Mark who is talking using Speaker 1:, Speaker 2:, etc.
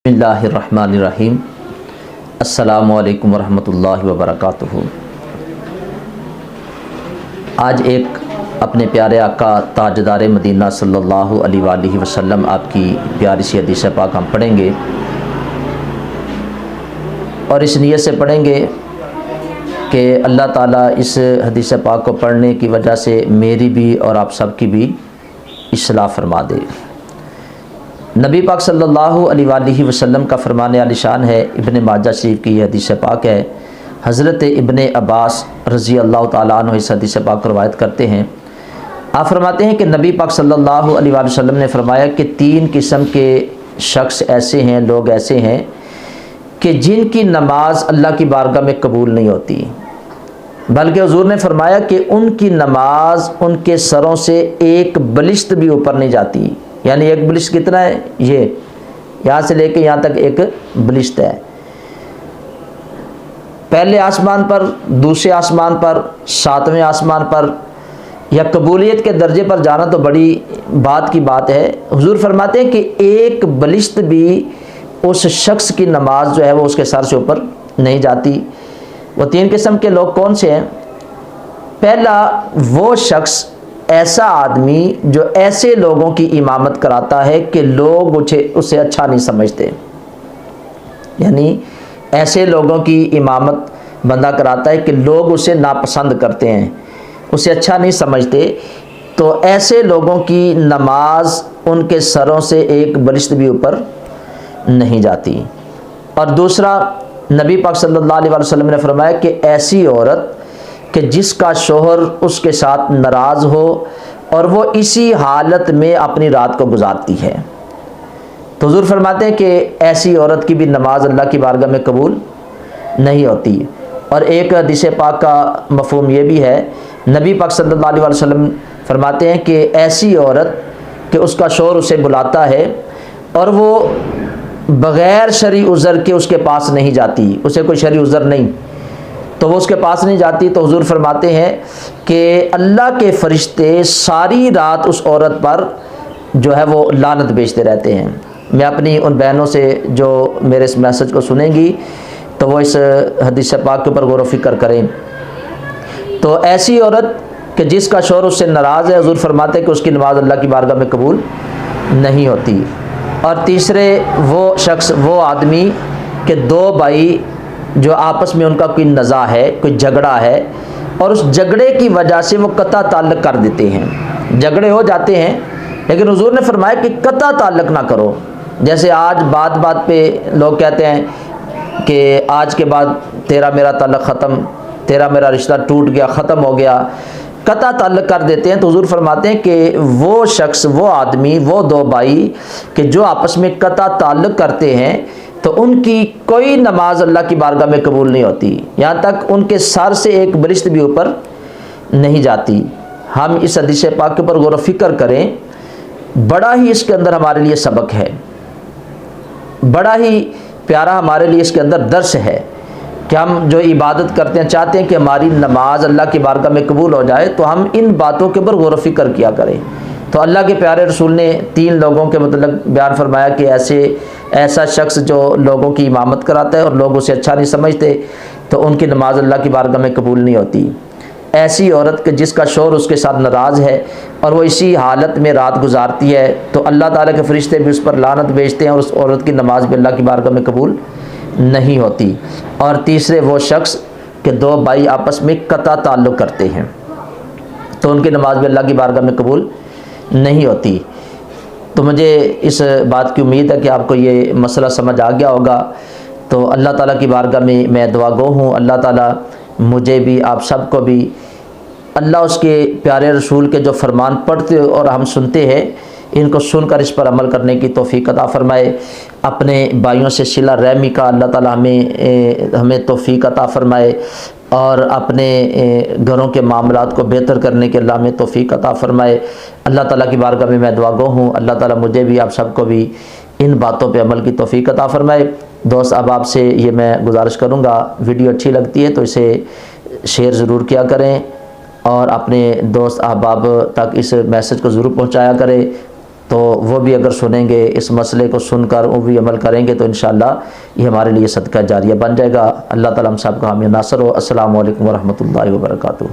Speaker 1: بسم اللہ الرحمن الرحیم۔ السلام علیکم ورحمۃ اللہ وبرکاتہ۔ آج ایک اپنے پیارے آقا تاجدار مدینہ صلی اللہ علیہ وآلہ وسلم آپ کی پیاری سی حدیث پاک ہم پڑھیں گے، اور اس نیت سے پڑھیں گے کہ اللہ تعالیٰ اس حدیث پاک کو پڑھنے کی وجہ سے میری بھی اور آپ سب کی بھی اصلاح فرما دے۔ نبی پاک صلی اللہ علیہ وآلہ وسلم کا فرمان عالی شان ہے، ابن ماجہ شریف کی یہ حدیث پاک ہے۔ حضرت ابن عباس رضی اللہ تعالیٰ عنہ اس حدیث پاک کو روایت کرتے ہیں۔ آپ فرماتے ہیں کہ نبی پاک صلی اللہ علیہ وآلہ وسلم نے فرمایا کہ تین قسم کے شخص ایسے ہیں، لوگ ایسے ہیں کہ جن کی نماز اللہ کی بارگاہ میں قبول نہیں ہوتی، بلکہ حضور نے فرمایا کہ ان کی نماز ان کے سروں سے ایک بلشت بھی اوپر نہیں جاتی۔ یعنی ایک بلشت کتنا ہے؟ یہ یہاں سے لے کے یہاں تک ایک بلشت ہے۔ پہلے آسمان پر، دوسرے آسمان پر، ساتویں آسمان پر، یا قبولیت کے درجے پر جانا تو بڑی بات کی بات ہے۔ حضور فرماتے ہیں کہ ایک بلشت بھی اس شخص کی نماز جو ہے وہ اس کے سر سے اوپر نہیں جاتی۔ وہ تین قسم کے لوگ کون سے ہیں؟ پہلا، وہ شخص، ایسا آدمی جو ایسے لوگوں کی امامت کراتا ہے کہ لوگ اسے اچھا نہیں سمجھتے۔ یعنی ایسے لوگوں کی امامت بندہ کراتا ہے کہ لوگ اسے ناپسند کرتے ہیں، اسے اچھا نہیں سمجھتے، تو ایسے لوگوں کی نماز ان کے سروں سے ایک بلشت بھی اوپر نہیں جاتی۔ اور دوسرا، نبی پاک صلی اللہ علیہ وسلم نے فرمایا کہ ایسی عورت کہ جس کا شوہر اس کے ساتھ ناراض ہو اور وہ اسی حالت میں اپنی رات کو گزارتی ہے، تو حضور فرماتے ہیں کہ ایسی عورت کی بھی نماز اللہ کی بارگاہ میں قبول نہیں ہوتی۔ اور ایک حدیث پاک کا مفہوم یہ بھی ہے، نبی پاک صلی اللہ علیہ وسلم فرماتے ہیں کہ ایسی عورت کہ اس کا شوہر اسے بلاتا ہے اور وہ بغیر شرعی عذر کے اس کے پاس نہیں جاتی، اسے کوئی شرعی عذر نہیں تو وہ اس کے پاس نہیں جاتی، تو حضور فرماتے ہیں کہ اللہ کے فرشتے ساری رات اس عورت پر جو ہے وہ لعنت بھیجتے رہتے ہیں۔ میں اپنی ان بہنوں سے جو میرے اس میسج کو سنیں گی تو وہ اس حدیث پاک کے اوپر غور و فکر کریں۔ تو ایسی عورت کہ جس کا شوہر اس سے ناراض ہے، حضور فرماتے ہیں کہ اس کی نماز اللہ کی بارگاہ میں قبول نہیں ہوتی۔ اور تیسرے، وہ شخص، وہ آدمی کہ دو بھائی جو آپس میں ان کا کوئی نزاع ہے، کوئی جھگڑا ہے، اور اس جھگڑے کی وجہ سے وہ قطع تعلق کر دیتے ہیں۔ جھگڑے ہو جاتے ہیں لیکن حضور نے فرمایا کہ قطع تعلق نہ کرو۔ جیسے آج بات بات پہ لوگ کہتے ہیں کہ آج کے بعد تیرا میرا تعلق ختم، تیرا میرا رشتہ ٹوٹ گیا، ختم ہو گیا، قطع تعلق کر دیتے ہیں۔ تو حضور فرماتے ہیں کہ وہ شخص، وہ آدمی، وہ دو بھائی کہ جو آپس میں قطع تعلق کرتے ہیں تو ان کی کوئی نماز اللہ کی بارگاہ میں قبول نہیں ہوتی، یہاں تک ان کے سر سے ایک بلشت بھی اوپر نہیں جاتی۔ ہم اس حدیث پاک کے اوپر غور و فکر کریں، بڑا ہی اس کے اندر ہمارے لیے سبق ہے، بڑا ہی پیارا ہمارے لیے اس کے اندر درس ہے کہ ہم جو عبادت کرتے ہیں، چاہتے ہیں کہ ہماری نماز اللہ کی بارگاہ میں قبول ہو جائے، تو ہم ان باتوں کے اوپر غور و فکر کیا کریں۔ تو اللہ کے پیارے رسول نے تین لوگوں کے متعلق بیان فرمایا کہ ایسا شخص جو لوگوں کی امامت کراتا ہے اور لوگ اسے اچھا نہیں سمجھتے، تو ان کی نماز اللہ کی بارگاہ میں قبول نہیں ہوتی۔ ایسی عورت کہ جس کا شوہر اس کے ساتھ ناراض ہے اور وہ اسی حالت میں رات گزارتی ہے، تو اللہ تعالیٰ کے فرشتے بھی اس پر لعنت بھیجتے ہیں اور اس عورت کی نماز بھی اللہ کی بارگاہ میں قبول نہیں ہوتی۔ اور تیسرے، وہ شخص کہ دو بھائی آپس میں قطع تعلق کرتے ہیں تو ان کی نماز بھی اللہ کی بارگاہ میں قبول نہیں ہوتی۔ تو مجھے اس بات کی امید ہے کہ آپ کو یہ مسئلہ سمجھ آ گیا ہوگا۔ تو اللہ تعالیٰ کی بارگاہ میں دعا گو ہوں، اللہ تعالیٰ مجھے بھی، آپ سب کو بھی، اللہ اس کے پیارے رسول کے جو فرمان پڑھتے اور ہم سنتے ہیں، ان کو سن کر اس پر عمل کرنے کی توفیق عطا فرمائے۔ اپنے بھائیوں سے صلہ رحمی کا اللہ تعالیٰ ہمیں توفیق عطا فرمائے، اور اپنے گھروں کے معاملات کو بہتر کرنے کے اللہ ہمیں توفیق عطا فرمائے۔ اللہ تعالیٰ کی بارگاہ میں دعا گو ہوں، اللہ تعالیٰ مجھے بھی، آپ سب کو بھی ان باتوں پہ عمل کی توفیق عطا فرمائے۔ دوست احباب سے یہ میں گزارش کروں گا، ویڈیو اچھی لگتی ہے تو اسے شیئر ضرور کیا کریں اور اپنے دوست احباب تک اس میسج کو ضرور پہنچایا کریں۔ تو وہ بھی اگر سنیں گے، اس مسئلے کو سن کر وہ بھی عمل کریں گے تو انشاءاللہ یہ ہمارے لیے صدقہ جاریہ بن جائے گا۔ اللہ تعالیٰ ہم سب کا حامی ناصر ہو۔ السلام علیکم ورحمۃ اللہ وبرکاتہ۔